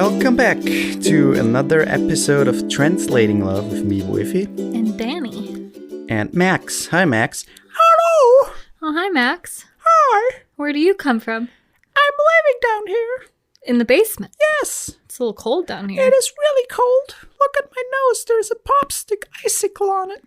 Welcome back to another episode of Translating Love with me, Woifi. And Dani. And Max. Hi, Max. Hello! Oh, hi, Max. Hi! Where do you come from? I'm living down here. In the basement? Yes. It's a little cold down here. It is really cold. Look at my nose. There's a popstick icicle on it.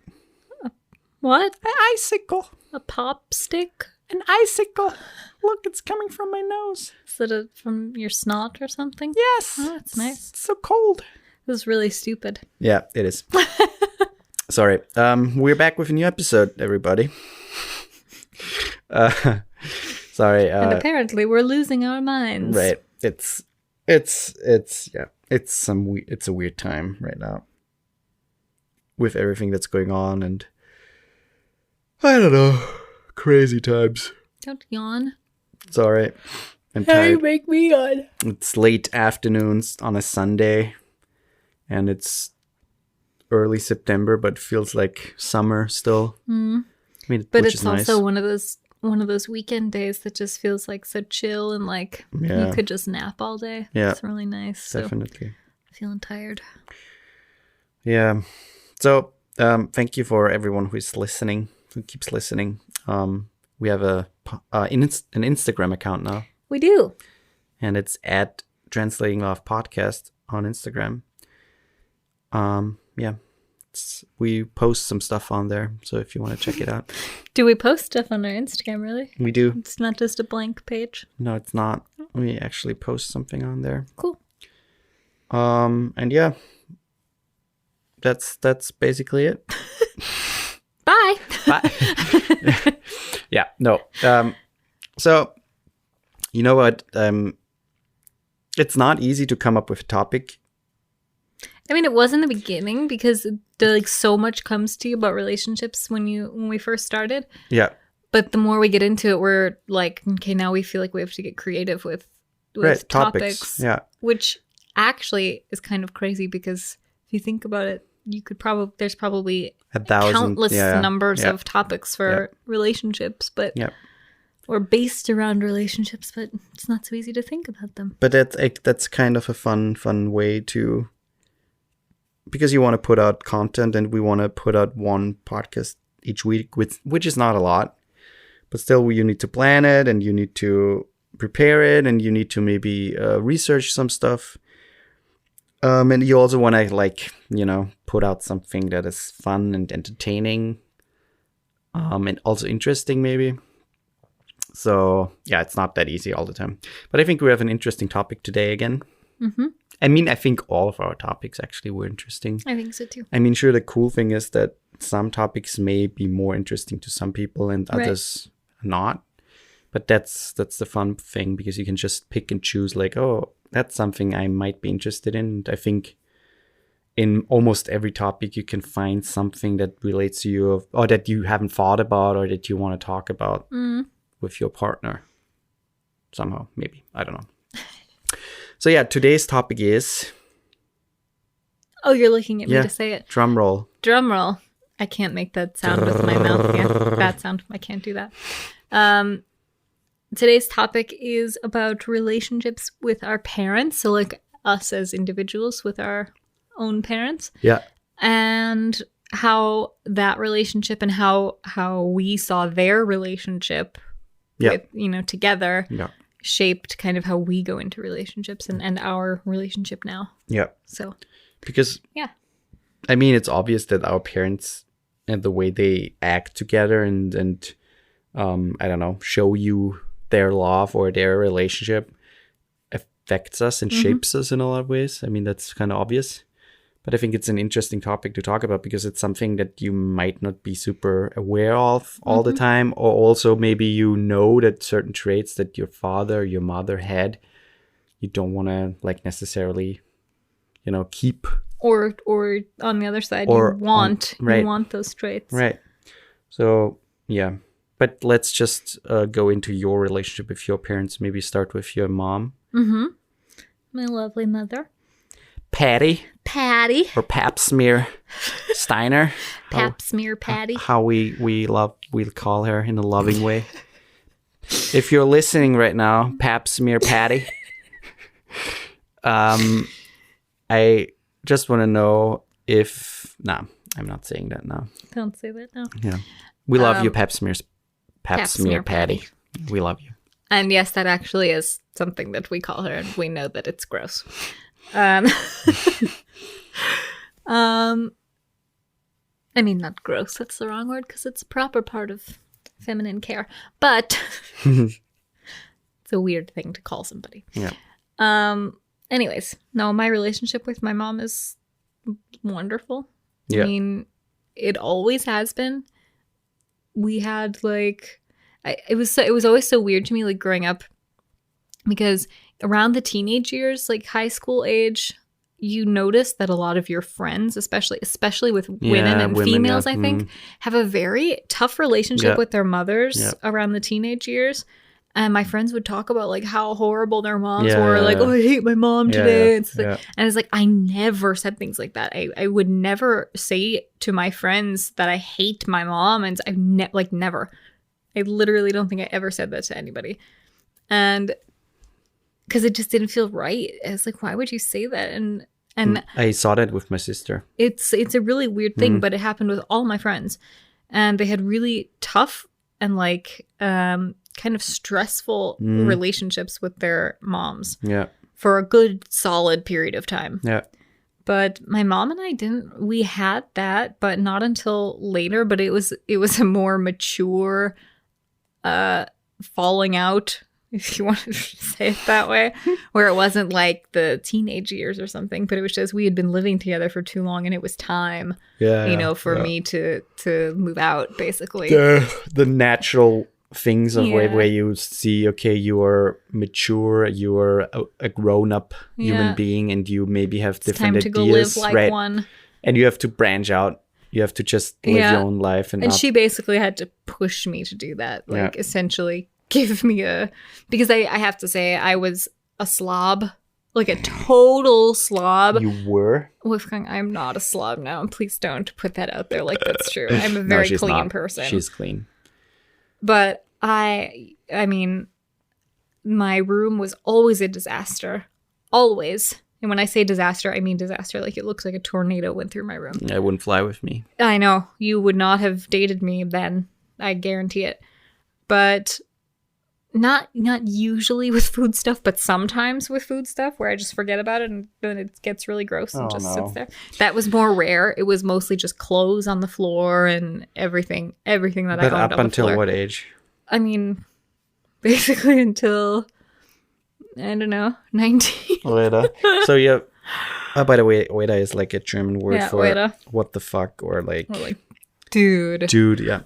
What? An icicle. A pop stick? An icicle. Look, it's coming from my nose. Is it from your snot or something? Yes. Oh, that's nice. It's so cold. This is really stupid. Yeah, it is. Sorry. We're back with a new episode, everybody. Sorry. And apparently we're losing our minds. Right. It's a weird time right now with everything that's going on, and I don't know, crazy times. Don't yawn. Sorry. I'm tired. Make me yawn. It's late afternoons on a Sunday, and it's early September, but feels like summer still. Mm. I mean, But which it's is nice. also one of those weekend days that just feels like so chill and like Yeah. you could just nap all day. Yeah. It's really nice. Definitely. So feeling tired. Yeah. So, thank you for everyone who keeps listening. We have an Instagram account now, We do. and it's at Translating Love Podcast on Instagram. Yeah. We post some stuff on there, so if you want to check it out. Do we post stuff on our Instagram, really? We do. It's not just a blank page. No, it's not. We actually post something on there. Cool. And yeah. That's basically it. Bye. Bye. Yeah, no. So, you know what? It's not easy to come up with a topic. I mean, it was in the beginning because so much comes to you about relationships when we first started. Yeah. But the more we get into it, we're like, okay, now we feel like we have to get creative with Right, topics. Yeah. Which actually is kind of crazy because if you think about it, there's probably 1,000. countless yeah, numbers yeah. of topics for relationships, but Yeah. or based around relationships, but it's not so easy to think about them. But that's kind of a fun way to, because you want to put out content, and we want to put out one podcast each week, which is not a lot, but still you need to plan it, and you need to prepare it, and you need to maybe research some stuff. And you also want to put out something that is fun and entertaining, and also interesting maybe. So yeah, it's not that easy all the time. But I think we have an interesting topic today again. Mm-hmm. I mean, I think all of our topics actually were interesting. I think so too. I mean, sure, the cool thing is that some topics may be more interesting to some people and others not. But that's the fun thing, because you can just pick and choose, like, oh, that's something I might be interested in. And I think in almost every topic you can find something that relates to you, or that you haven't thought about, or that you want to talk about with your partner somehow, maybe. I don't know. So yeah, today's topic is... Oh, you're looking at me to say it. Drum roll. Drum roll. I can't make that sound with my mouth. Yeah, that sound. I can't do that. Today's topic is about relationships with our parents. So like us as individuals with our own parents. Yeah. And how that relationship and how we saw their relationship with, together shaped kind of how we go into relationships and our relationship now. Yeah. So. Because, I mean, it's obvious that our parents and the way they act together and I don't know, show you their love or their relationship affects us and shapes us in a lot of ways. I mean, that's kind of obvious. But I think it's an interesting topic to talk about, because it's something that you might not be super aware of all the time. Or also maybe you know that certain traits that your father or your mother had, you don't want to necessarily, keep. Or on the other side, you want those traits. Right. So, yeah. But let's just go into your relationship with your parents. Maybe start with your mom. Mm-hmm. My lovely mother. Patty. Or Pap Smear Steiner. Pap Smear Patty. How we'll call her in a loving way. If you're listening right now, Pap Smear Patty. I just want to know if... No, I'm not saying that now. Don't say that now. Yeah. We love you, Pap Smear Patty. We love you. And yes, that actually is something that we call her, and we know that it's gross. I mean, not gross, that's the wrong word, because it's a proper part of feminine care. But it's a weird thing to call somebody. Yeah. Anyways, no, my relationship with my mom is wonderful. Yeah. I mean, it always has been. We had like, it was always so weird to me, like growing up, because around the teenage years, like high school age, you notice that a lot of your friends, especially with women and females, I think, have a very tough relationship with their mothers around the teenage years. And my friends would talk about like how horrible their moms were, like, oh, I hate my mom today. And it's like, I never said things like that. I would never say to my friends that I hate my mom, and I've never. I literally don't think I ever said that to anybody. And because it just didn't feel right. It's like, why would you say that? And I saw that with my sister. It's a really weird thing, but it happened with all my friends. And they had really tough and like kind of stressful relationships with their moms. Yeah. For a good solid period of time. Yeah. But my mom and I we had that, but not until later. But it was a more mature falling out, if you want to say it that way, where it wasn't like the teenage years or something, but it was just we had been living together for too long, and it was time, for me to move out, basically. The natural things of where you see, okay, you are mature, you are a grown-up human being, and you maybe have different ideas. Time to go live like one. And you have to branch out. You have to just live your own life. And she basically had to push me to do that, like essentially give me because I have to say I was a slob, like a total slob. You were? Wolfgang, I'm not a slob now. Please don't put that out there like that's true. I'm a very clean person. She's clean. But I mean, my room was always a disaster. Always. And when I say disaster, I mean disaster. Like it looks like a tornado went through my room. I wouldn't fly with me. I know. You would not have dated me then. I guarantee it. But not usually with food stuff, but sometimes with food stuff where I just forget about it and then it gets really gross and sits there. That was more rare. It was mostly just clothes on the floor and everything that I owned on the floor. But up until what age? I mean, basically until, I don't know, 19. Oeda. So yeah. By the way, Oeda is like a German word for Oeda. What the fuck, or like dude. Dude, yeah.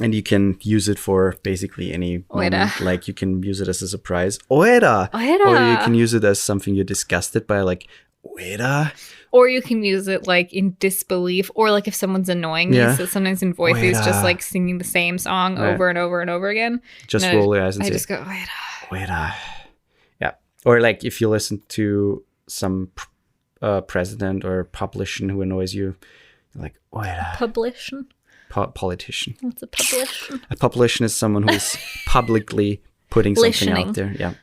And you can use it for basically any moment. Like you can use it as a surprise. Oeda. Or you can use it as something you're disgusted by, like, Oeda. Or you can use it like in disbelief, or like if someone's annoying you. So sometimes in voice he's just like singing the same song over and over and over again. Just roll your eyes and say, I just go, Oeda. Oeda. Yeah. Or like if you listen to some president or politician who annoys you, you're like, Oeda. Politician? Politician. What's a politician? A politician is someone who's publicly putting something out there. Yeah.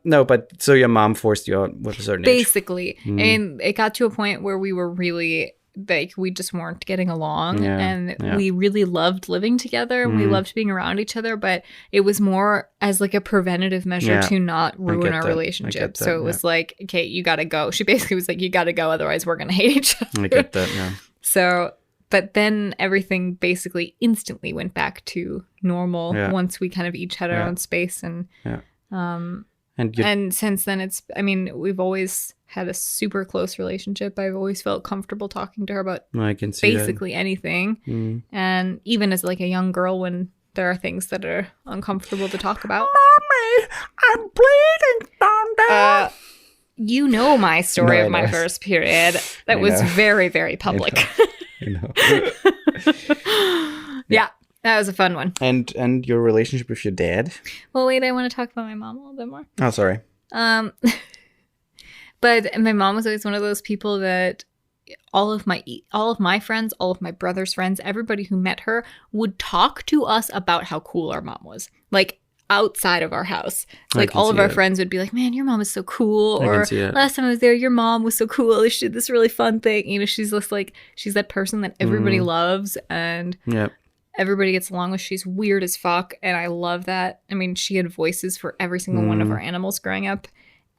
No, but so your mom forced you out with a certain age. Basically. And it got to a point where we were really, like, we just weren't getting along. And we really loved living together. And we loved being around each other. But it was more as like a preventative measure to not ruin our relationship. So it was like, okay, you got to go. She basically was like, you got to go. Otherwise, we're going to hate each other. I get that, yeah. So... But then everything basically instantly went back to normal once we kind of each had our own space. And and since then we've always had a super close relationship. I've always felt comfortable talking to her about basically anything. And even as like a young girl, when there are things that are uncomfortable to talk about. Mommy, I'm bleeding down there. You know my story of my first period. That was very, very public. You know. Yeah, that was a fun one. And your relationship with your dad? Well, wait, I want to talk about my mom a little bit more. Oh, sorry. But my mom was always one of those people that all of my friends, all of my brother's friends, everybody who met her would talk to us about how cool our mom was. Like, outside of our house. So, like, all of our friends would be like, man, your mom is so cool. Or last time I was there, your mom was so cool. She did this really fun thing. You know, she's just like, she's that person that everybody loves and everybody gets along with. She's weird as fuck. And I love that. I mean, she had voices for every single one of our animals growing up.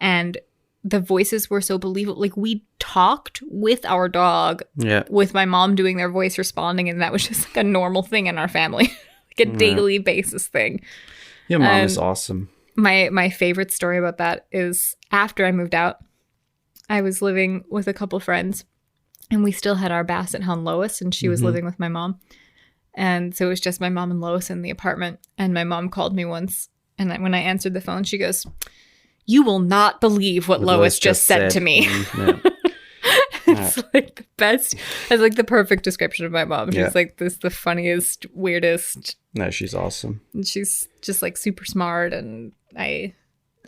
And the voices were so believable. Like, we talked with our dog with my mom doing their voice responding. And that was just like a normal thing in our family. Like a daily basis thing. Your mom is awesome. My favorite story about that is after I moved out, I was living with a couple friends and we still had our basset hound Lois, and she was living with my mom. And so it was just my mom and Lois in the apartment. And my mom called me once, and when I answered the phone, she goes, "You will not believe what Lois just said to me." It's like the best. It's like the perfect description of my mom. She's like the funniest, weirdest. No, she's awesome. And she's just like super smart, and I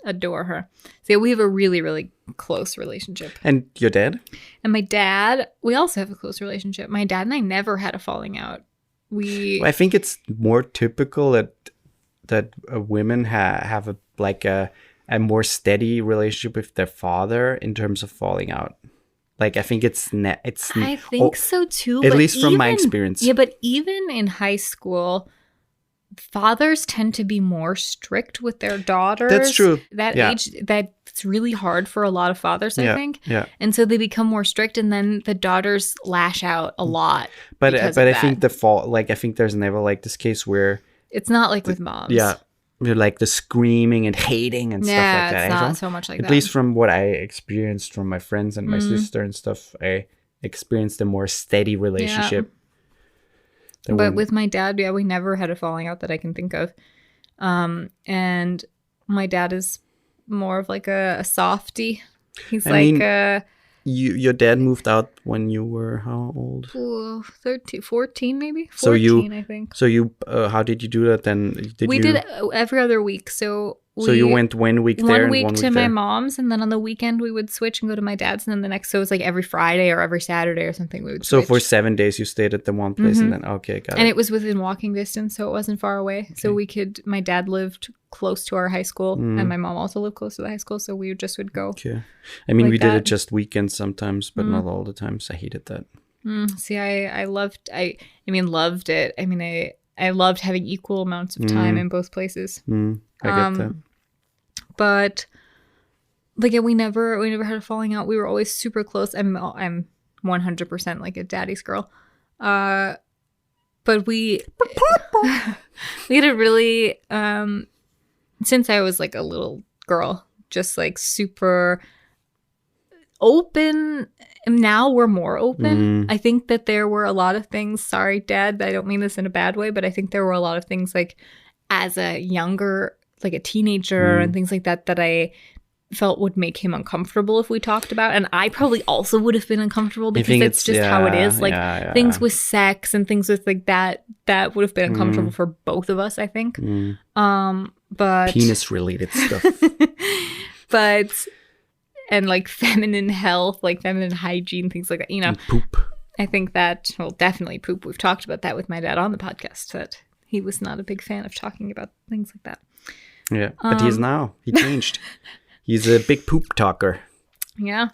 adore her. So we have a really, really close relationship. And your dad? And my dad, we also have a close relationship. My dad and I never had a falling out. I think it's more typical that women have a more steady relationship with their father in terms of falling out. Like, I think I think so too. At least from my experience. Yeah, but even in high school, fathers tend to be more strict with their daughters. That's true. That age, that's really hard for a lot of fathers, I think. Yeah. And so they become more strict, and then the daughters lash out a lot. But I think I think there's never like this case where it's not like with moms. Yeah. Like the screaming and hating and stuff like that. Yeah, it's not so much like that. At least from what I experienced from my friends and my sister and stuff, I experienced a more steady relationship. Yeah. But with my dad, we never had a falling out that I can think of. And my dad is more of like a softie. He's your dad moved out when you were how old? 14 maybe? 14, I think. So you, how did you do that then? We did every other week. So you went 1 week there and 1 week to my mom's, and then on the weekend we would switch and go to my dad's, and then the next, so it was like every Friday or every Saturday or something we would switch. So for 7 days you stayed at the one place and then, okay, got it. And it was within walking distance, so it wasn't far away. Okay. So my dad lived close to our high school and my mom also lived close to the high school, so we just would go. Okay. I mean, we did it just weekends sometimes, but not all the times. I hated that. See, I loved it. I mean, I loved having equal amounts of time in both places. I get that. But like, we never had a falling out. We were always super close. I'm 100% like a daddy's girl. But we had a really since I was like a little girl, just like super open. And now we're more open. I think that there were a lot of things. Sorry, Dad, I don't mean this in a bad way, but I think there were a lot of things like as a younger, like a teenager and things like that I felt would make him uncomfortable if we talked about. And I probably also would have been uncomfortable because it's just how it is. Like things with sex and things with like that would have been uncomfortable for both of us, I think. But penis related stuff. And like feminine health, like feminine hygiene, things like that, you know. And poop. I think that, well, definitely poop. We've talked about that with my dad on the podcast, that he was not a big fan of talking about things like that. Yeah, but he is now. He changed. He's a big poop talker. Yeah.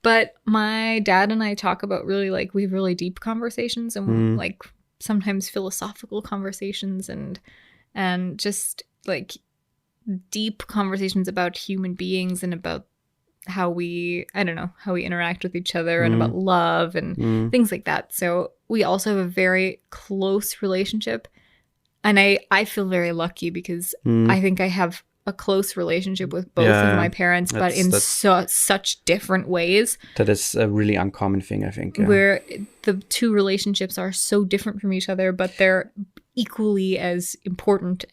But my dad and I talk about we have really deep conversations and like sometimes philosophical conversations and just like deep conversations about human beings and about how we interact with each other and about love and things like that. So we also have a very close relationship. And I feel very lucky because I think I have a close relationship with both of my parents, but in such different ways. That is a really uncommon thing, I think. Yeah. Where the two relationships are so different from each other, but they're equally as important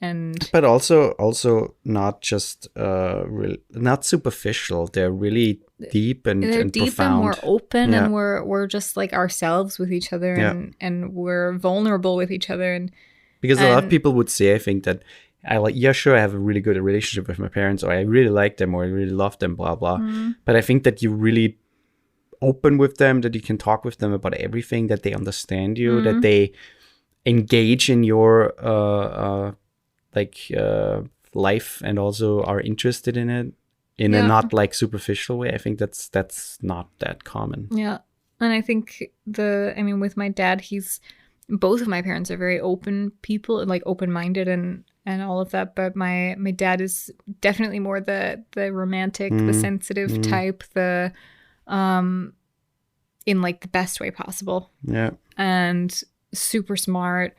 but also not just not superficial. They're really deep and deep profound. And more open and we're just like ourselves with each other and we're vulnerable with each other because a lot of people would say, I think, that I have a really good relationship with my parents, or I really like them, or I really love them, blah blah. But I think that you really open with them, that you can talk with them about everything, that they understand you, that they engage in your life and also are interested in it in a not like superficial way. I think that's not that common. Yeah. And I think with my dad, both of my parents are very open people, like open-minded and all of that. But my dad is definitely more the romantic, the sensitive type, in like the best way possible. Yeah. And super smart.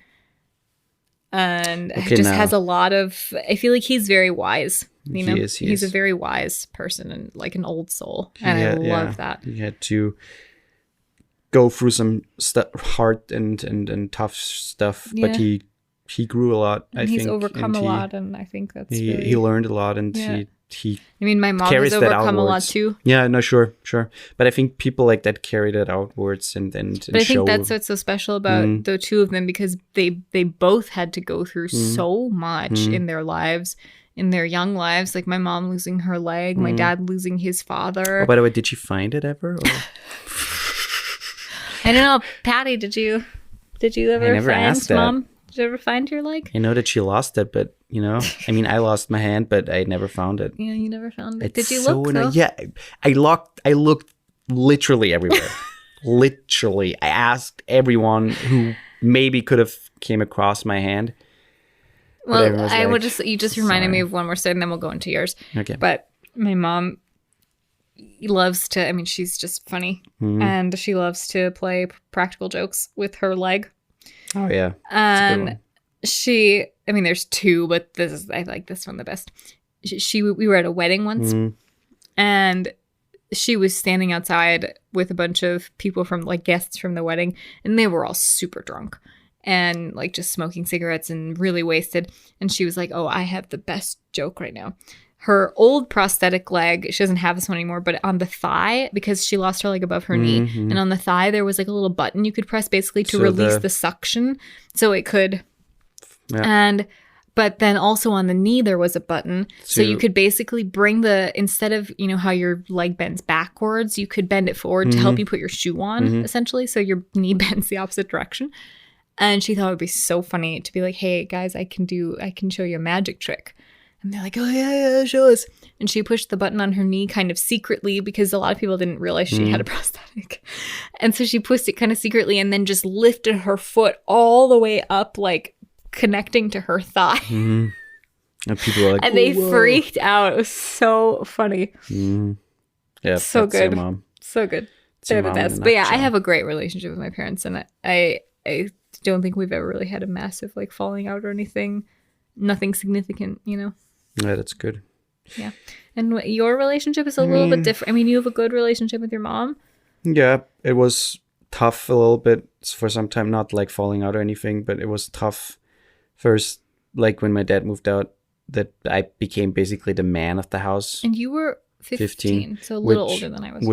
And has a lot of, I feel like he's very wise. You know, he's a very wise person and like an old soul. And I love that. He had to go through some hard and tough stuff, but he grew a lot. And he's overcome a lot, and I think that's he learned a lot, and he. I mean, my mom has overcome a lot too. Yeah, no, sure. But I think people like that carry that outwards and But I think that's what's so special about the two of them, because they both had to go through so much in their lives, in their young lives. Like my mom losing her leg, my dad losing his father. Oh, by the way, did she find it ever? I don't know, Patty. Did you ever find Mom? Did you ever find your leg? I know that she lost it, but I mean, I lost my hand, but I never found it. Yeah, you never found it. It's Did you look though? Yeah, I looked literally everywhere. Literally, I asked everyone who maybe could have came across my hand. Well, you just reminded me of one more story, and then we'll go into yours. Okay. But my mom loves to, I mean, she's just funny, and she loves to play practical jokes with her leg. Oh yeah. And there's two, but I like this one the best. We were at a wedding once, and she was standing outside with a bunch of people from like guests from the wedding, and they were all super drunk and like just smoking cigarettes and really wasted. And she was like, "Oh, I have the best joke right now." Her old prosthetic leg, she doesn't have this one anymore, but on the thigh, because she lost her leg above her knee, and on the thigh there was like a little button you could press basically to release the suction, so it could. Yeah. But then also on the knee there was a button, so you could basically bring instead of how your leg bends backwards, you could bend it forward to help you put your shoe on, essentially, so your knee bends the opposite direction. And she thought it would be so funny to be like, "Hey guys, I can show you a magic trick." And they're like, "Oh, yeah, show us." And she pushed the button on her knee kind of secretly, because a lot of people didn't realize she had a prosthetic. And so she pushed it kind of secretly and then just lifted her foot all the way up, like connecting to her thigh. And people were like, and they freaked out. It was so funny. Yeah, so good. Your mom. So good. They're the best. But yeah, I have a great relationship with my parents, and I don't think we've ever really had a massive like falling out or anything. Nothing significant, Yeah, that's good. Yeah. And your relationship is a little bit different. I mean, you have a good relationship with your mom. Yeah, it was tough a little bit for some time, not like falling out or anything, but it was tough first, like when my dad moved out, that I became basically the man of the house. And you were 15, so a little older than I was.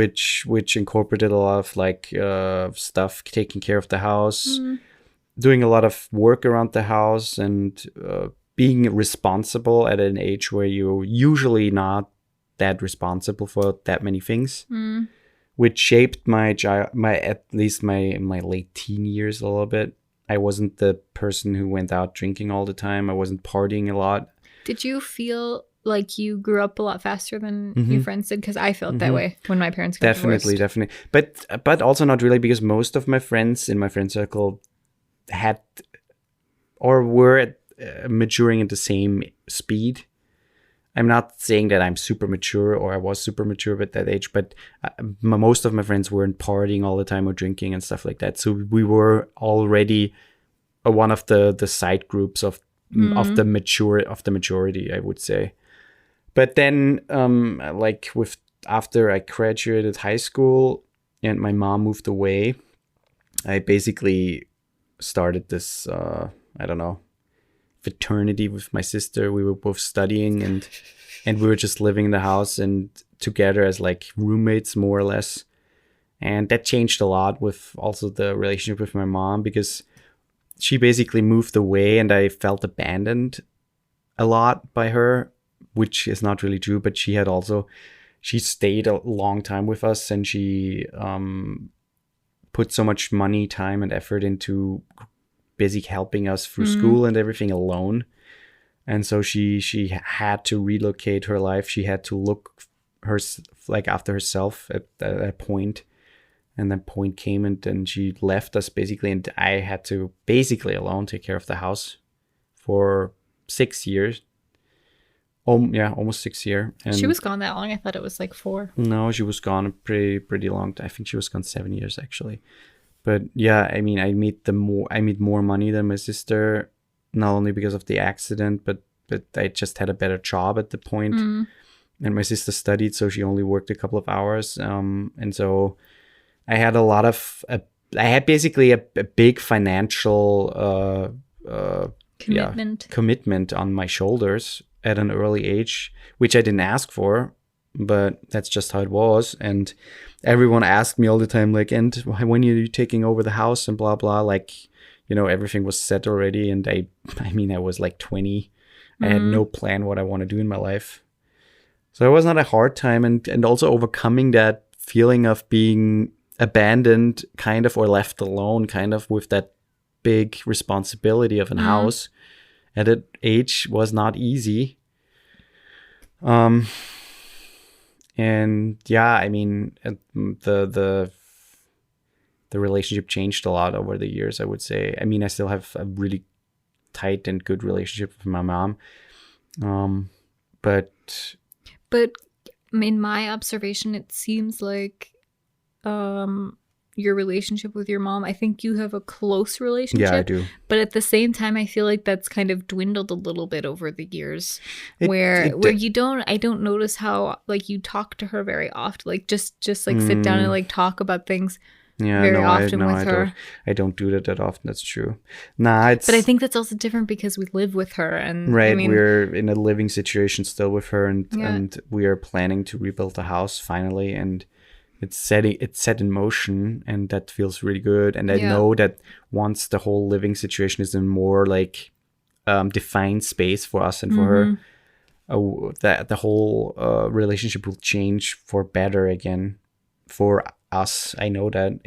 Which incorporated a lot of like stuff, taking care of the house, doing a lot of work around the house, and being responsible at an age where you're usually not that responsible for that many things, which shaped my at least my late teen years a little bit. I wasn't the person who went out drinking all the time. I wasn't partying a lot. Did you feel like you grew up a lot faster than your friends did? Because I felt that way when my parents got divorced. Definitely. But also not really, because most of my friends in my friend circle had or were maturing at the same speed. I'm not saying that I'm super mature or I was super mature at that age, but most of my friends weren't partying all the time or drinking and stuff like that. So we were already one of the side groups of the majority, I would say. But then, after I graduated high school and my mom moved away, I basically started this, fraternity with my sister. We were both studying and we were just living in the house and together as like roommates, more or less. And that changed a lot with also the relationship with my mom, because she basically moved away and I felt abandoned a lot by her, which is not really true, but she stayed a long time with us, and she put so much money, time, and effort into basically helping us through school and everything alone. And so she had to relocate her life. She had to look after herself at a point. And that point came, and then she left us basically, and I had to basically alone take care of the house for 6 years. Yeah, almost 6 years. And she was gone that long? I thought it was like 4. No, she was gone a pretty long time. I think she was gone 7 years actually. But yeah, I mean, I made more money than my sister, not only because of the accident, but I just had a better job at the point. And my sister studied, so she only worked a couple of hours. And so I had I had basically a big financial commitment on my shoulders at an early age, which I didn't ask for, but that's just how it was. And everyone asked me all the time, like, and when are you taking over the house and blah, blah, like, everything was set already. And I mean, I was like 20. I had no plan what I want to do in my life. So it was not a hard time. And also overcoming that feeling of being abandoned kind of, or left alone kind of, with that big responsibility of a house at that age was not easy. And yeah, I mean, the relationship changed a lot over the years, I would say. I mean, I still have a really tight and good relationship with my mom. But in my observation, it seems like your relationship with your mom, I think you have a close relationship. Yeah, I do. But at the same time, I feel like that's kind of dwindled a little bit over the years, where I don't notice how, like, you talk to her very often, like just like sit down and like talk about things often with her. I don't do that often. That's true. But I think that's also different because we live with her, and right, I mean, we're in a living situation still with her, and we are planning to rebuild the house finally, and it's set in motion, and that feels really good. And I know that once the whole living situation is in more like defined space for us and for her, that the whole relationship will change for better again for us. I know that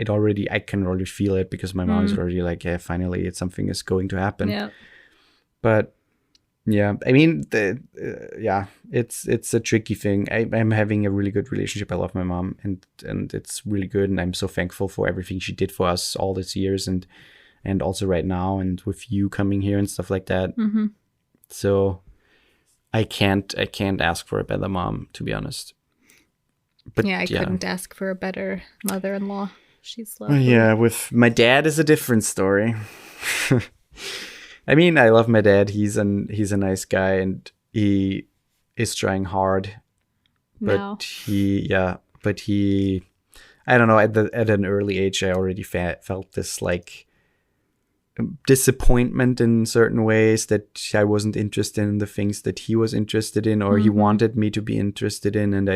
I can already feel it, because my mom is already like, yeah, finally something is going to happen. Yeah. But yeah, I mean, it's a tricky thing. I'm having a really good relationship. I love my mom, and it's really good, and I'm so thankful for everything she did for us all these years, and also right now, and with you coming here and stuff like that. So I can't ask for a better mom, to be honest. But I couldn't ask for a better mother-in-law. She's lovely. Yeah, with my dad is a different story. I mean, I love my dad. He's a nice guy, and he is trying hard. But no. I don't know, at an early age, I already felt this like disappointment in certain ways, that I wasn't interested in the things that he was interested in, or he wanted me to be interested in, and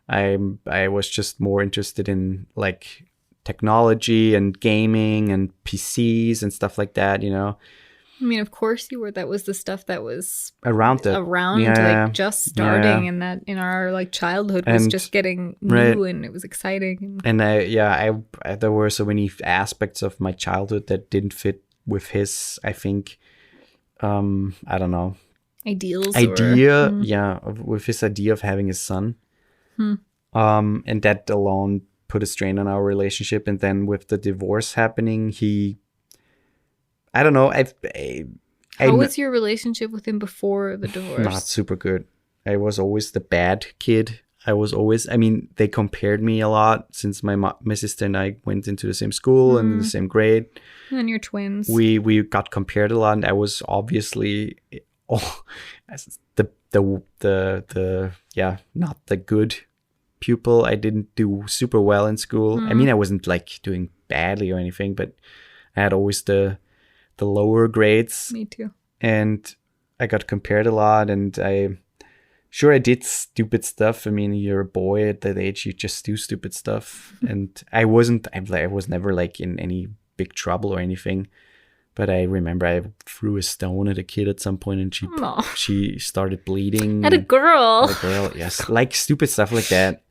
I was just more interested in like technology and gaming and PCs and stuff like that, I mean, of course you were. That was the stuff that was around like just starting, and that in our like childhood was just getting new, and it was exciting. And I there were so many aspects of my childhood that didn't fit with his, I think, I don't know, with his idea of having a son. And that alone put a strain on our relationship. And then with the divorce happening, I don't know. How was your relationship with him before the divorce? Not super good. I was always the bad kid. They compared me a lot, since my sister and I went into the same school and in the same grade. And you're twins. We got compared a lot, and I was obviously not the good pupil. I didn't do super well in school. I mean, I wasn't like doing badly or anything, but I had always the lower grades. Me too. And I got compared a lot, and I did stupid stuff. I mean, you're a boy at that age, you just do stupid stuff. And I was never like in any big trouble or anything. But I remember I threw a stone at a kid at some point, and she started bleeding. At a girl, yes. Like stupid stuff like that.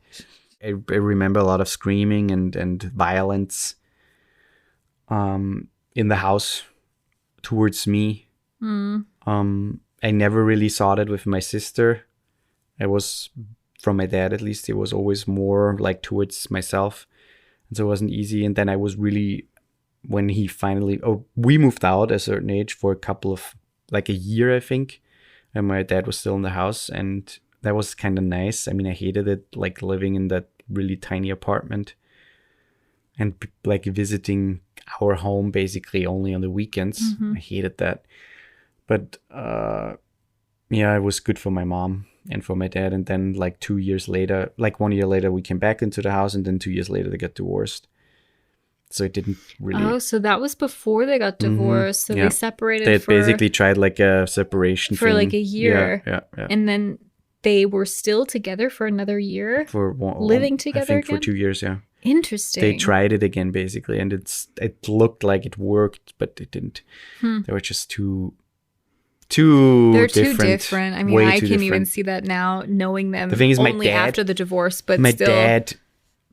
I remember a lot of screaming and violence in the house towards me. And I never really saw that with my sister. I was, from my dad at least, it was always more like towards myself. And so it wasn't easy. And then I was really, when he finally, we moved out at a certain age for a couple of, like a year, I think. And my dad was still in the house. And that was kind of nice. I mean, I hated it, like living in that really tiny apartment and like visiting our home basically only on the weekends. I hated that. But it was good for my mom and for my dad. And then like 2 years later, like 1 year later, we came back into the house, and then 2 years later they got divorced. So it didn't really. Oh, so that was before they got divorced. So they separated. They had basically tried like a separation for thing. like a year. Yeah. And then they were still together for another year. Living together I think again? for 2 years, yeah. Interesting. They tried it again basically, and it looked like it worked, but it didn't. They were just too They're different. too different. I mean, I can even see that now, knowing them the thing is, only after the divorce, but my still. dad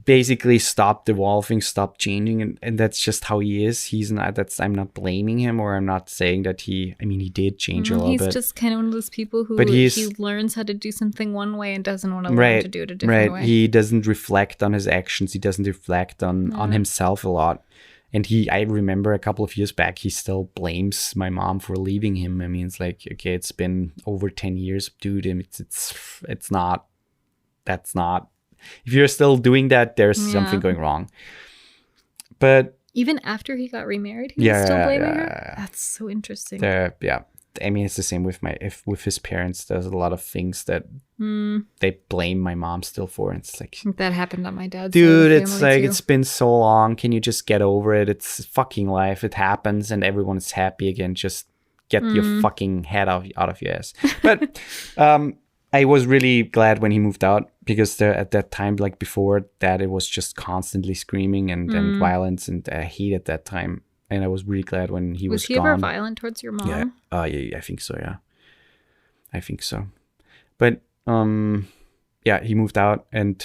basically stopped evolving, stopped changing, and that's just how he is. He's not, I'm not blaming him, or I'm not saying that he did change a little bit. He's just kind of one of those people who he learns how to do something one way and doesn't want to learn to do it a different way. He doesn't reflect on his actions. He doesn't reflect on himself a lot. And I remember a couple of years back, he still blames my mom for leaving him. I mean, it's like, okay, it's been over 10 years, dude, and it's not, that's not, if you're still doing that, there's something going wrong. But even after he got remarried, he was still blaming her? That's so interesting. I mean, it's the same with with his parents. There's a lot of things that they blame my mom still for. And it's like, that happened on my dad's dude, it's like, it's been so long. Can you just get over it? It's fucking life. It happens and everyone is happy again. Just get your fucking head out of your ass. But I was really glad when he moved out, because at that time, like before that, it was just constantly screaming and violence, and I hated that time. And I was really glad when he was gone. Was he ever violent towards your mom? Yeah. Yeah, I think so, yeah. I think so. But, he moved out and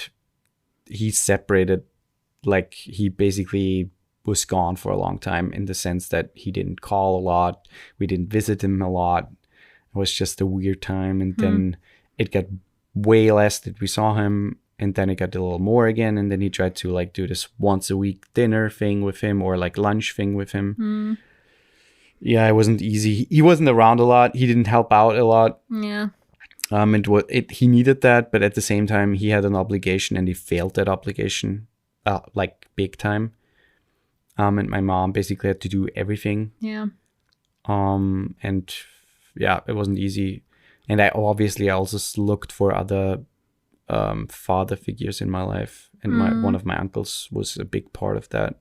he separated, like he basically was gone for a long time, in the sense that he didn't call a lot. We didn't visit him a lot. It was just a weird time. And then it got way less that we saw him. And then it got a little more again. And then he tried to like do this once a week dinner thing with him, or like lunch thing with him. Yeah, it wasn't easy. He wasn't around a lot. He didn't help out a lot. Yeah. He needed that, but at the same time, he had an obligation and he failed that obligation, like big time. And my mom basically had to do everything. Yeah. And yeah, it wasn't easy. And I also looked for other father figures in my life, and one of my uncles was a big part of that.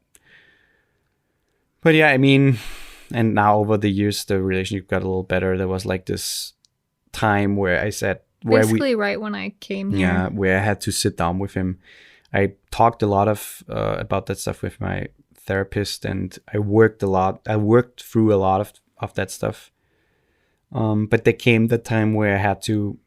But yeah, I mean, and now over the years the relationship got a little better. There was like this time where I said, right when I came here, yeah, where I had to sit down with him. I talked a lot of about that stuff with my therapist, and I worked through a lot of that stuff. But there came the time where I had to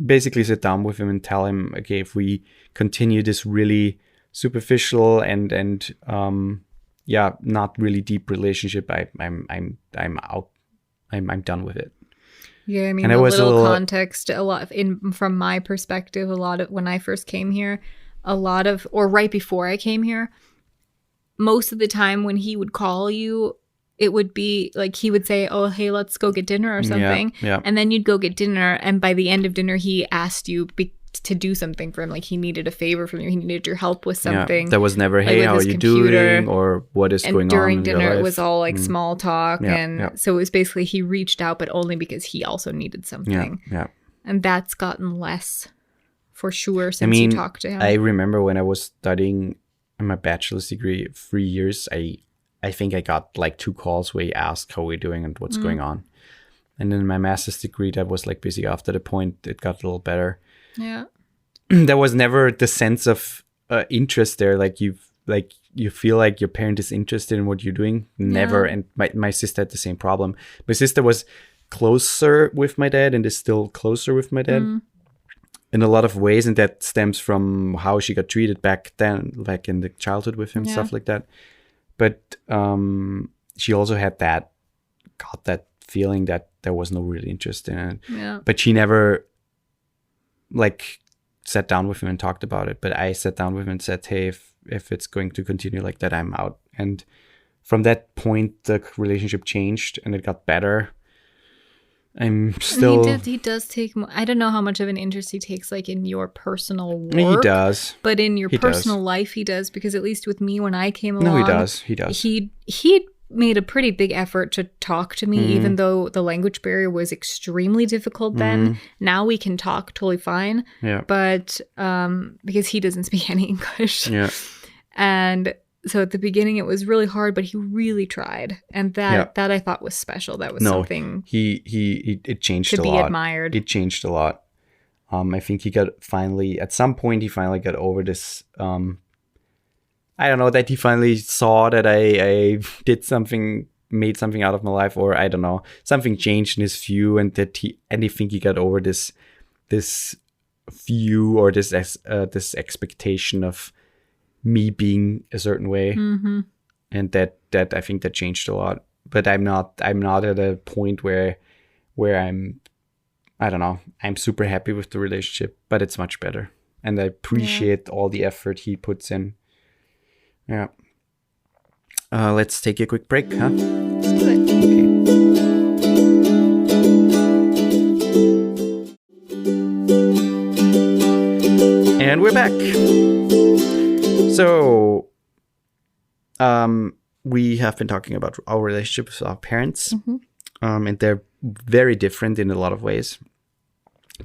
basically sit down with him and tell him, okay, if we continue this really superficial and not really deep relationship, I'm out. I'm done with it. Yeah, I mean, a little context, a lot from my perspective, a lot of when I first came here, or right before I came here, most of the time when he would call you, it would be like he would say, oh, hey, let's go get dinner or something. Yeah. And then you'd go get dinner. And by the end of dinner, he asked you to do something for him. Like he needed a favor from you. He needed your help with something. Yeah. There was never, hey, how are you doing? Or what is going on in your life? And during dinner, it was all like small talk. So it was basically he reached out, but only because he also needed something. Yeah. And that's gotten less for sure since you talked to him. I remember when I was studying my bachelor's degree 3 years, I think I got like 2 calls where he asked how we're doing and what's going on. And then my master's degree, that was like basically after the point it got a little better. Yeah. There was never the sense of interest there. Like you feel like your parent is interested in what you're doing. Never. And my sister had the same problem. My sister was closer with my dad and is still closer with my dad in a lot of ways. And that stems from how she got treated back then, like in the childhood with him, stuff like that. But she also got that feeling that there was no real interest in it. Yeah. But she never like sat down with him and talked about it. But I sat down with him and said, hey, if it's going to continue like that, I'm out. And from that point, the relationship changed and it got better. I'm still... He does take... I don't know how much of an interest he takes, like, in your personal work. He does. But in your personal life, he does. Because at least with me, when I came along... No, he does. He made a pretty big effort to talk to me, even though the language barrier was extremely difficult then. Now we can talk totally fine. Yeah. But because he doesn't speak any English. Yeah. And... so at the beginning it was really hard, but he really tried, and that I thought was special. That was something it changed a lot. To be admired. It changed a lot. I think at some point he finally got over this. I don't know, that he finally saw that I made something out of my life, or I don't know, something changed in his view, and I think he got over this view or this expectation of me being a certain way, and that I think that changed a lot. But I'm not at a point where I don't know, I'm super happy with the relationship, but it's much better, and I appreciate all the effort he puts in. Yeah. Let's take a quick break, huh? Let's do it. Okay. And we're back. So, we have been talking about our relationship with our parents, and they're very different in a lot of ways.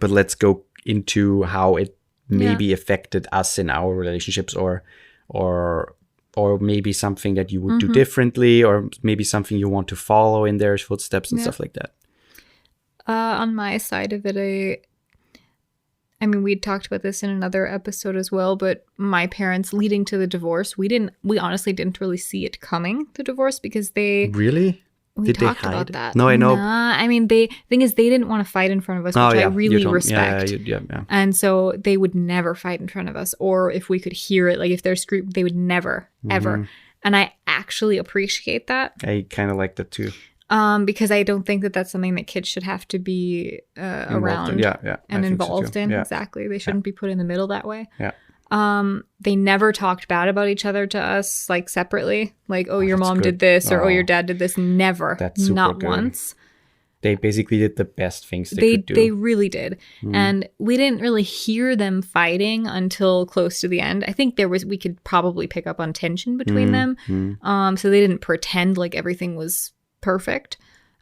But let's go into how it maybe affected us in our relationships, or maybe something that you would do differently, or maybe something you want to follow in their footsteps and stuff like that. On my side of it, I mean, we talked about this in another episode as well, but my parents, leading to the divorce, we honestly didn't really see it coming, the divorce, because they... Really? We talked about that. No, I know. I mean, the thing is, they didn't want to fight in front of us, which I really respect. Yeah. And so they would never fight in front of us, or if we could hear it, like if they're screaming, they would never, ever. And I actually appreciate that. I kind of like that too. Because I don't think that that's something that kids should have to be around and involved in. Yeah. Exactly. They shouldn't be put in the middle that way. Yeah. They never talked bad about each other to us, like separately. Like, oh, your mom did this, or oh, your dad did this. Never. That's super Not good. Once. They basically did the best things they could do. They really did. And we didn't really hear them fighting until close to the end. I think we could probably pick up on tension between them. So they didn't pretend like everything was perfect.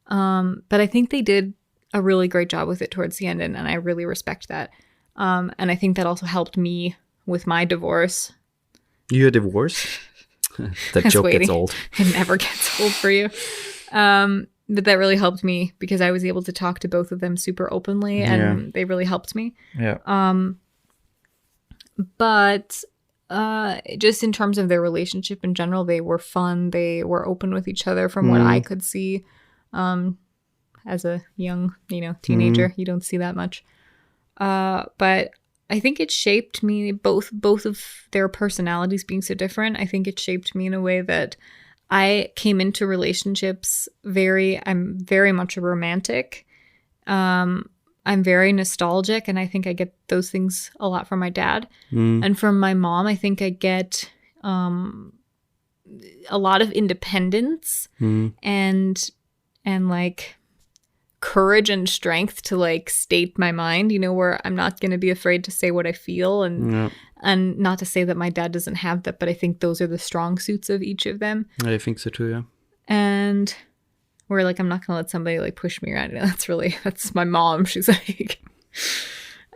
But I think they did a really great job with it towards the end, and I really respect that. And I think that also helped me with my divorce. You're divorced? That joke gets old. It never gets old for you. But that really helped me because I was able to talk to both of them super openly, and they really helped me. Yeah. But just in terms of their relationship in general, they were fun. They were open with each other from what I could see. As a young, teenager, you don't see that much. But I think it shaped me, both of their personalities being so different. I think it shaped me in a way that I came into relationships I'm very much a romantic. I'm very nostalgic, and I think I get those things a lot from my dad. And from my mom, I think I get a lot of independence and like courage and strength to like state my mind, where I'm not going to be afraid to say what I feel, and not to say that my dad doesn't have that, but I think those are the strong suits of each of them. I think so too, yeah. And where like I'm not going to let somebody like push me around. That's my mom. She's like,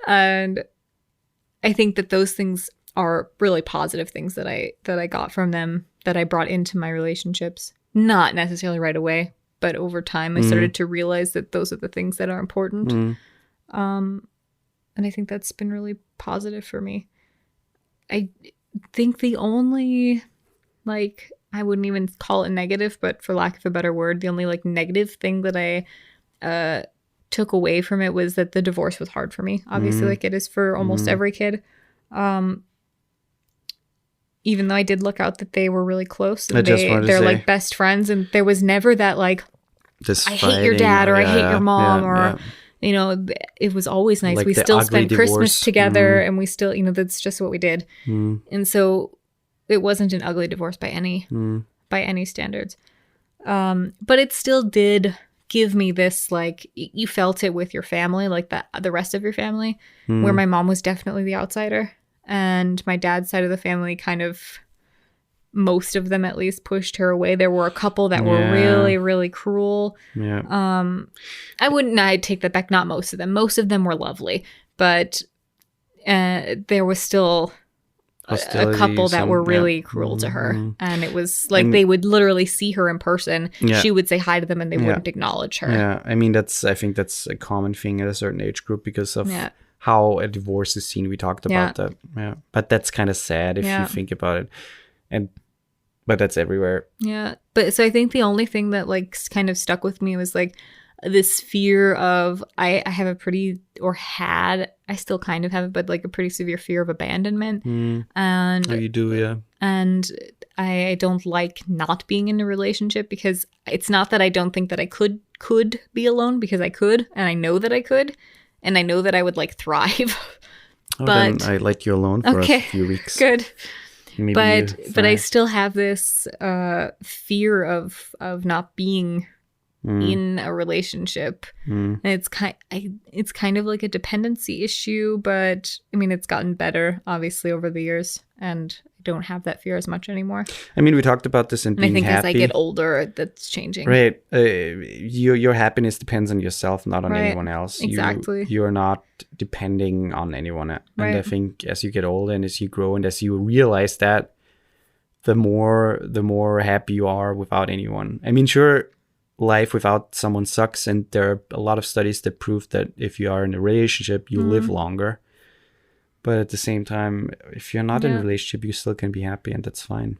and I think that those things are really positive things that I got from them, that I brought into my relationships. Not necessarily right away, but over time I started to realize that those are the things that are important. And I think that's been really positive for me. I think the only, like, I wouldn't even call it negative, but for lack of a better word, the only like negative thing that I took away from it was that the divorce was hard for me. Obviously, like it is for almost every kid. Even though I did look out that they were really close, and they're like best friends, and there was never that like Just I hate your dad, or I hate your mom, or you know, it was always nice. Like we the still ugly spent divorce. Christmas together, and we still, you know, that's just what we did. And so it wasn't an ugly divorce by any standards. But it still did give me this, like, you felt it with your family, like the rest of your family, where my mom was definitely the outsider, and my dad's side of the family kind of, most of them at least, pushed her away. There were a couple that were really, really cruel. I'd take that back. Not most of them. Most of them were lovely, but there was still a couple that were really cruel to her. And it was like, they would literally see her in person. She would say hi to them, and they wouldn't acknowledge her. Yeah, I mean, I think that's a common thing at a certain age group because of how a divorce is seen. We talked about that. Yeah, but that's kind of sad if you think about it. But that's everywhere. Yeah. But so I think the only thing that like kind of stuck with me was like this fear of, I have a pretty, or had, I still kind of have it, but like a pretty severe fear of abandonment. And you do, yeah. And I don't like not being in a relationship, because it's not that I don't think that I could be alone, because I could, and I know that I could, and I know that I would like thrive. But then I let you alone for a few weeks. Good. Maybe but I still have this fear of not being in a relationship, and it's kind of like a dependency issue. But I mean, it's gotten better obviously over the years, and I don't have that fear as much anymore. I mean, we talked about this in being happy. I think as I get older, that's changing. Right, your happiness depends on yourself, not on anyone else. Exactly, you are not depending on anyone. And I think as you get older and as you grow and as you realize that, the more happy you are without anyone. I mean, sure, life without someone sucks, and there are a lot of studies that prove that if you are in a relationship, you live longer. But at the same time, if you're not in a relationship, you still can be happy, and that's fine.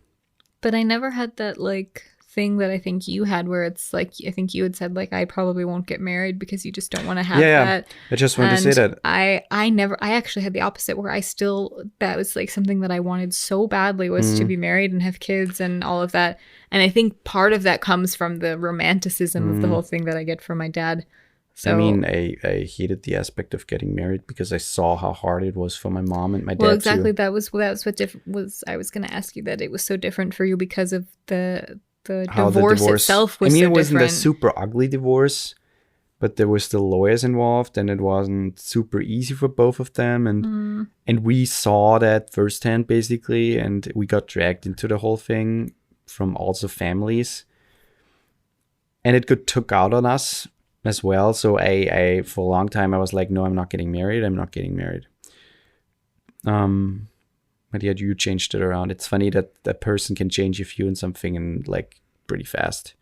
But I never had that like thing that I think you had, where it's like, I think you had said like, I probably won't get married because you just don't want to have that. I just wanted to say that. I actually had the opposite, where that was like something that I wanted so badly, was to be married and have kids and all of that. And I think part of that comes from the romanticism of the whole thing that I get from my dad. So, I mean, I hated the aspect of getting married because I saw how hard it was for my mom and my dad. Well, exactly. Too. That was what I was going to ask you, that it was so different for you because of the divorce itself was so different. I mean, it wasn't a super ugly divorce, but there were still lawyers involved, and it wasn't super easy for both of them. And we saw that firsthand, basically, and we got dragged into the whole thing from also families. And it took out on us as well. So I for a long time, I was like, no, I'm not getting married. But yet you changed it around. It's funny that a person can change your view on something and like pretty fast.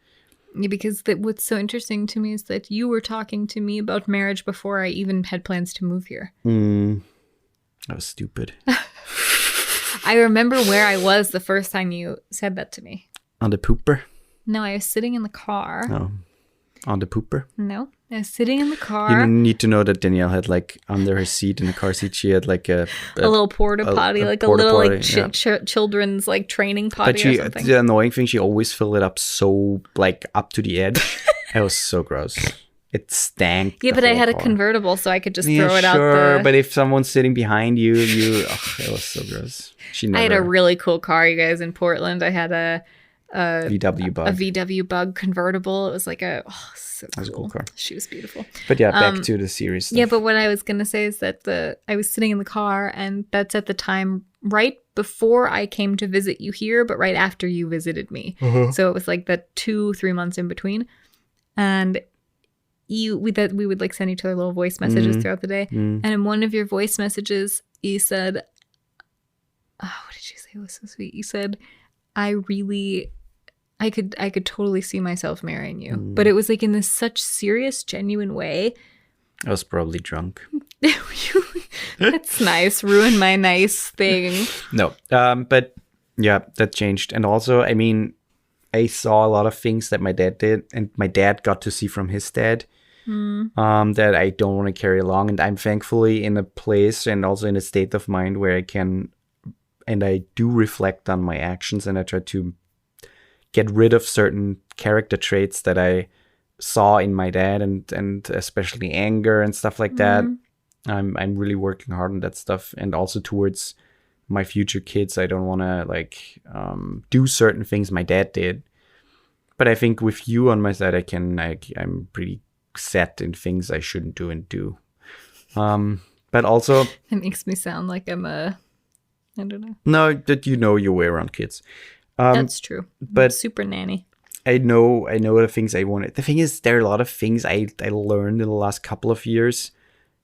Yeah, because what's so interesting to me is that you were talking to me about marriage before I even had plans to move here. That was stupid. I remember where I was the first time you said that to me. On the pooper? No, I was sitting in the car. Oh. On the pooper? No, I was sitting in the car. You need to know that Danielle had like under her seat in the car seat, she had like a little porta potty, like a little like children's like training potty or something. The annoying thing, she always filled it up so like up to the edge. It was so gross. It stank. Yeah, but I had a convertible, so I could just throw it out the... But if someone's sitting behind you, it was so gross. I had a really cool car, you guys, in Portland. I had a VW Bug. A VW Bug convertible. It was like so that was a cool car. She was beautiful. But yeah, back to the series stuff. Yeah, but what I was going to say is that I was sitting in the car, and that's at the time right before I came to visit you here, but right after you visited me. So it was like the 2-3 months in between. And we would like send each other little voice messages throughout the day. And in one of your voice messages, you said, what did you say? It was so sweet. You said, I could totally see myself marrying you. But it was like in this such serious, genuine way. I was probably drunk. That's nice. Ruin my nice thing. No. But yeah, that changed. And also, I mean, I saw a lot of things that my dad did, and my dad got to see from his dad that I don't want to carry along. And I'm thankfully in a place and also in a state of mind where I can, and I do reflect on my actions, and I try to get rid of certain character traits that I saw in my dad, and especially anger and stuff like that. I'm really working hard on that stuff, and also towards my future kids. I don't want to like do certain things my dad did, but I think with you on my side, I'm pretty set in things I shouldn't do and do. But also, it makes me sound like I'm I don't know. No, that your way around kids. That's true. But super nanny. I know the things I wanted. The thing is, there are a lot of things I learned in the last couple of years,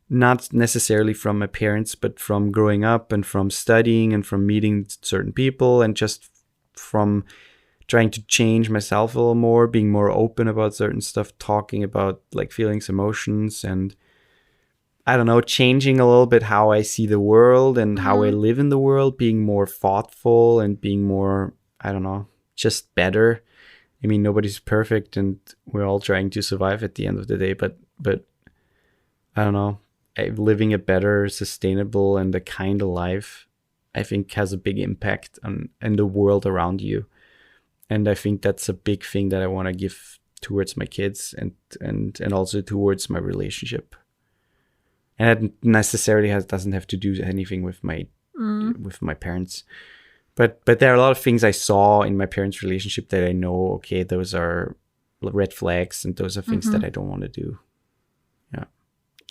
not necessarily from my parents, but from growing up and from studying and from meeting certain people and just from trying to change myself a little more, being more open about certain stuff, talking about like feelings, emotions, and I don't know, changing a little bit how I see the world and how I live in the world, being more thoughtful and being more, I don't know, just better. I mean, nobody's perfect and we're all trying to survive at the end of the day, but I don't know, living a better, sustainable and a kind of life, I think has a big impact on the world around you. And I think that's a big thing that I want to give towards my kids and also towards my relationship. And it necessarily doesn't have to do anything with my parents. But there are a lot of things I saw in my parents' relationship that I know, okay, those are red flags and those are things that I don't want to do. Yeah.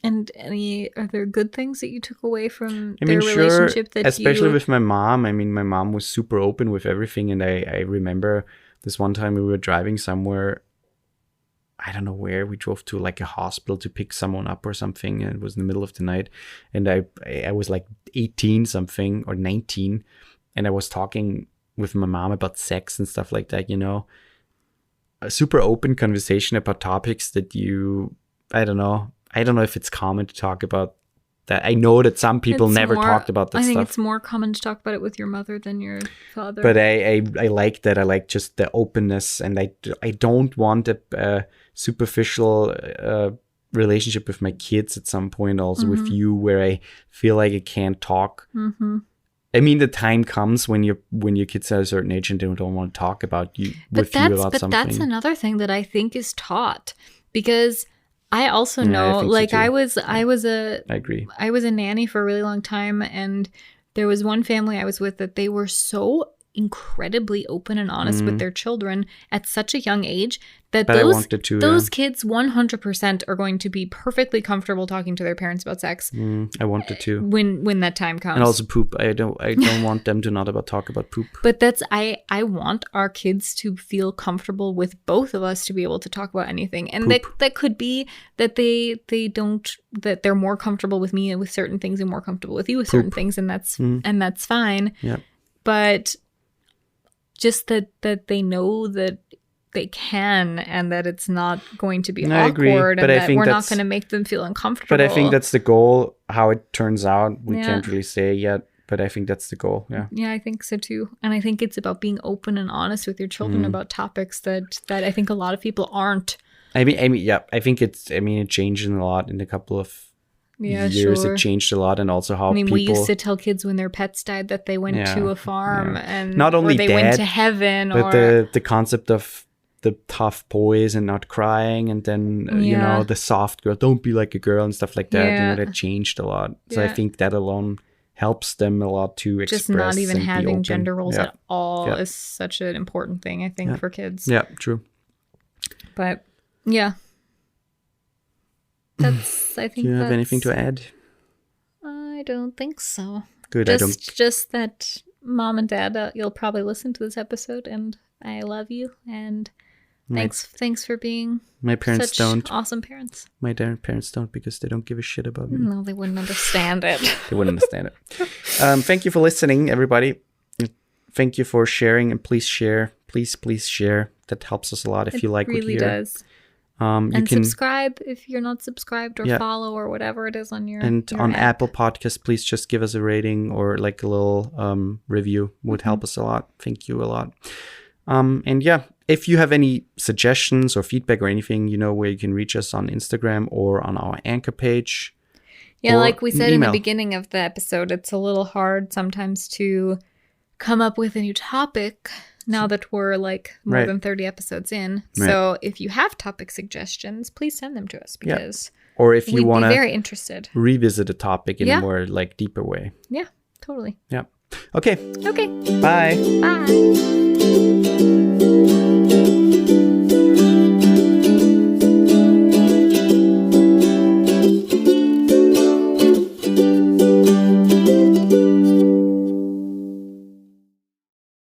And any other good things that you took away from their relationship that especially with my mom. I mean, my mom was super open with everything. And I remember this one time we were driving somewhere. I don't know where. We drove to like a hospital to pick someone up or something. And it was in the middle of the night. And I was like 18 something or 19. And I was talking with my mom about sex and stuff like that, a super open conversation about topics that I don't know if it's common to talk about that. I know that some people never talked about that stuff. I think it's more common to talk about it with your mother than your father. But I like that. I like just the openness, and I don't want a superficial relationship with my kids at some point, also with you, where I feel like I can't talk. I mean, the time comes when your kids are a certain age and they don't want to talk about you about something. But that's another thing that I think is taught, because I also know, like, so I agree. I was a nanny for a really long time, and there was one family I was with that they were so incredibly open and honest with their children at such a young age that those kids 100% are going to be perfectly comfortable talking to their parents about sex. I wanted to when that time comes. And also poop. I don't want them to not talk about poop. But I want our kids to feel comfortable with both of us to be able to talk about anything. And that could be that that they're more comfortable with me with certain things and more comfortable with you with certain things, and that's fine. Yeah. But just that they know that they can, and that it's not going to be awkward, and that we're not going to make them feel uncomfortable. But I think that's the goal. How it turns out, we can't really say yet, but I think that's the goal. Yeah. Yeah, I think so too. And I think it's about being open and honest with your children about topics that I think a lot of people aren't. I mean, yeah, I think it changed a lot in a couple of years. Sure. It changed a lot, and also how people. We used to tell kids when their pets died that they went to a farm, and not only they went to heaven, but the concept of the tough boys and not crying, and then the soft girl, don't be like a girl and stuff like that. That changed a lot. So I think that alone helps them a lot to express. Just not even having gender roles at all is such an important thing, I think, for kids. Yeah, true. But yeah. I think. Do you have anything to add? I don't think so. Good. Just that Mom and Dad, you'll probably listen to this episode, and I love you, and thanks for being my parents such don't awesome parents. My parents don't, because they don't give a shit about me. No, they wouldn't understand it. They wouldn't understand it. Thank you for listening, everybody. Thank you for sharing, and please share. Please share. That helps us a lot if you like what you hear. It really does. And subscribe if you're not subscribed, or follow, or whatever it is on your on app. Apple Podcasts, please just give us a rating or like a little review. Would help us a lot. Thank you a lot. And if you have any suggestions or feedback or anything, where you can reach us on Instagram or on our Anchor page. Yeah, like we said in the beginning of the episode, it's a little hard sometimes to come up with a new topic now that we're like more than 30 episodes in. Right. So if you have topic suggestions, please send them to us because or if you want to very interested. Revisit a topic in a more like deeper way. Yeah, totally. Yeah. Okay. Okay. Bye. Bye.